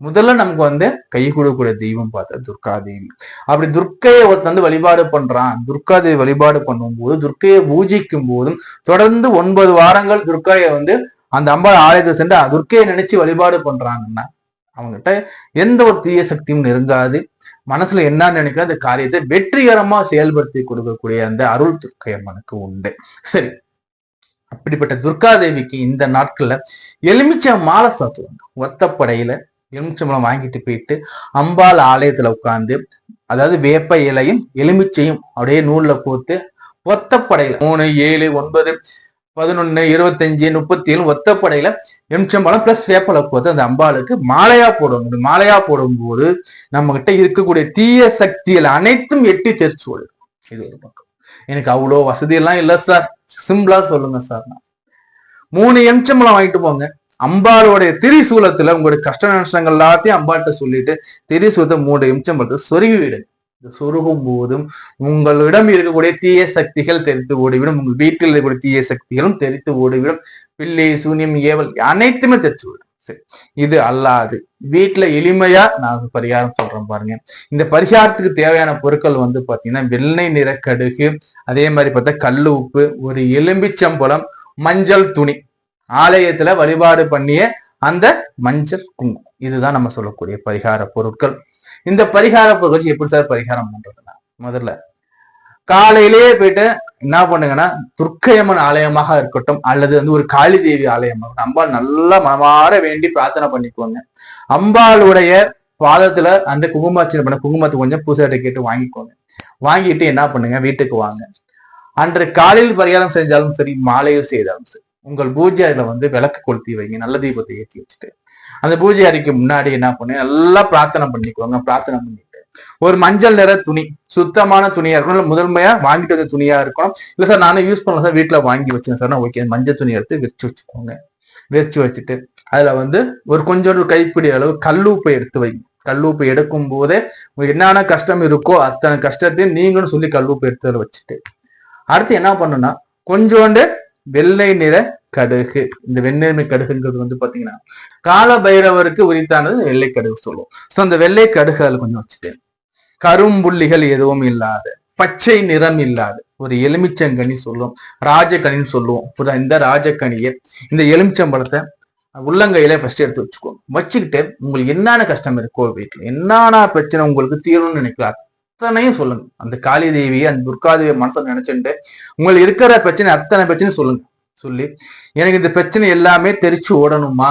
முதல்ல நமக்கு வந்து கை கொடுக்கக்கூடிய தெய்வம் பார்த்தா துர்கா தேவி. அப்படி துர்க்கையை வந்து வழிபாடு பண்றான். துர்கா தேவி வழிபாடு பண்ணும் போது, துர்க்கையை பூஜிக்கும் போதும் தொடர்ந்து 9 வாரங்கள் துர்க்கையை வந்து அந்த அம்பாள் ஆலயத்தை சென்று துர்க்கையை நினைச்சு வழிபாடு பண்றாங்கன்னா அவங்ககிட்ட எந்த ஒரு தீய சக்தியும் நெருங்காது. மனசுல என்ன நினைக்கிற அந்த காரியத்தை வெற்றிகரமா செயல்படுத்தி கொடுக்கக்கூடிய அந்த அருள் துர்க்கை அம்மனுக்கு உண்டு. சரி, அப்படிப்பட்ட துர்கா தேவிக்கு இந்த நாட்கள்ல எலுமிச்சை மாலை சாத்துவாங்க. ஒத்தப்படையில எலுமிச்சம்பழம் வாங்கிட்டு போயிட்டு அம்பாள் ஆலயத்துல உட்கார்ந்து, அதாவது வேப்ப இலையும் எலுமிச்சையும் அப்படியே நூல்ல போட்டு ஒத்தப்படையில 3, 7, 9, 11, 25, 37 ஒத்தப்படையில எலுமிச்சம்பழம் பிளஸ் வேப்பலை போட்டு அந்த அம்பாளுக்கு மாலையா போடுவாங்க. மாலையா போடும்போது நம்ம கிட்ட இருக்கக்கூடிய தீய சக்திகள் அனைத்தும் எட்டி தெரிச்சு ஓடும். இது ஒரு பக்கம். எனக்கு அவ்வளோ வசதி எல்லாம் இல்லை சார், சிம்பிளா சொல்லுங்க சார். 3 எலுமிச்சம்பழம் வாங்கிட்டு போங்க. அம்பாளுடைய திரிசூலத்துல உங்களுடைய கஷ்ட நஷ்டங்கள் எல்லாத்தையும் அம்பாள்கிட்ட சொல்லிட்டு திரிசூலத்தை 3 எலுமிச்சம்பழத்தை சொருகி விடுங்க. சொருகும் போதும் உங்களிடம் இருக்கக்கூடிய தீய சக்திகள் தெரித்து ஓடிவிடும். உங்கள் வீட்டில் இருக்கக்கூடிய தீய சக்திகளும் தெரித்து ஓடிவிடும். பில்லி, சூன்யம், ஏவல் அனைத்துமே தெரிச்சு விடும். சரி, இது அல்லாது வீட்டுல எளிமையா நான் பரிகாரம் சொல்றேன் பாருங்க. இந்த பரிகாரத்துக்கு தேவையான பொருட்கள் வந்து பாத்தீங்கன்னா வெள்ளை நிற கடுகு, அதே மாதிரி பார்த்தா கல்லு உப்பு, ஒரு எலும்பிச்சம்பழம், மஞ்சள் துணி, ஆலயத்துல வழிபாடு பண்ணிய அந்த மஞ்சள் குங்குமம், இதுதான் நம்ம சொல்லக்கூடிய பரிகார பொருட்கள். இந்த பரிகார பொருட்கள் எப்படி சார் பரிகாரம் பண்றதுன்னா, முதல்ல காலையிலேயே போயிட்டு என்ன பண்ணுங்கன்னா துர்க்கையம்மன் ஆலயமாக இருக்கட்டும் அல்லது வந்து ஒரு காளி தேவி ஆலயமாக அம்பாள் நல்லா மனமாற வேண்டி பிரார்த்தனை பண்ணிக்குவாங்க. அம்பாளுடைய பாதத்துல அந்த குங்குமார்ச்சனை பண்ண குங்குமத்தை கொஞ்சம் பூசாட்டை கேட்டு வாங்கிக்கோங்க. வாங்கிட்டு என்ன பண்ணுங்க, வீட்டுக்கு வாங்க. அன்று காலையில் பரிகாரம் செஞ்சாலும் சரி, மாலையில் செய்தாலும் சரி, உங்கள் பூஜை அறையில வந்து விளக்கு கொளுத்தி வைங்க. நல்ல தீபத்தை ஏற்றி வச்சுட்டு அந்த பூஜை அறைக்கு முன்னாடி என்ன பண்ணுங்க, நல்லா பிரார்த்தனை பண்ணிக்குவாங்க. பிரார்த்தனை பண்ணிட்டு ஒரு மஞ்சள் நிற துணி, சுத்தமான துணியா இருக்கணும். முதன்மையா வாங்கிட்டு வந்த துணியா இருக்கணும். இல்ல சார் நானும் யூஸ் பண்ணல சார், வீட்டுல வாங்கி வச்சேன் சார், ஓகே, மஞ்சள் துணி எடுத்து விரிச்சு வச்சுக்கோங்க. விரிச்சு வச்சுட்டு அதுல வந்து ஒரு கொஞ்சோண்டு கைப்பிடி அளவு கல்லூப்பை எடுத்து வைங்க. கல்லூப்பை எடுக்கும் போதே உங்களுக்கு என்னென்ன கஷ்டம் இருக்கோ அத்தனை கஷ்டத்தையும் நீங்களும் சொல்லி கல்லூப்பை எடுத்து வச்சுட்டு அடுத்து என்ன பண்ணுன்னா கொஞ்சோண்டு வெள்ளை நிற கடுகு. இந்த வெள்ளை கடுகுங்கிறது வந்து பாத்தீங்கன்னா கால பைரவருக்கு உரித்தானது வெள்ளை கடுகு சொல்லுவோம். சோ அந்த வெள்ளை கடுகு அதுல கொஞ்சம் வச்சுட்டு கரும்புள்ளிகள் எதுவும் இல்லாத பச்சை நிறம் இல்லாத ஒரு எலுமிச்சங்கனி சொல்லுவோம், ராஜக்கனின்னு சொல்லுவோம். இந்த ராஜக்கனியை இந்த எலுமிச்சம்பழத்தை உள்ளங்கையில ஃபர்ஸ்ட் எடுத்து வச்சுக்கோங்க. வச்சுக்கிட்டு உங்களுக்கு என்னென்ன கஷ்டம் இருக்கோ வீட்டுல என்னென்ன பிரச்சனை உங்களுக்கு தீரும்னு நினைக்கலாம் அத்தனையும் சொல்லுங்க. அந்த காளி தேவி அந்த துர்காதேவி மனசுல நினைச்சுட்டு உங்களுக்கு இருக்கிற பிரச்சனை அத்தனை பிரச்சனையும் சொல்லுங்க. சொல்லி எனக்கு இந்த பிரச்சனை எல்லாமே தெரிச்சு ஓடணுமா,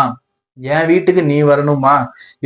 என் வீட்டுக்கு நீ வரணுமா,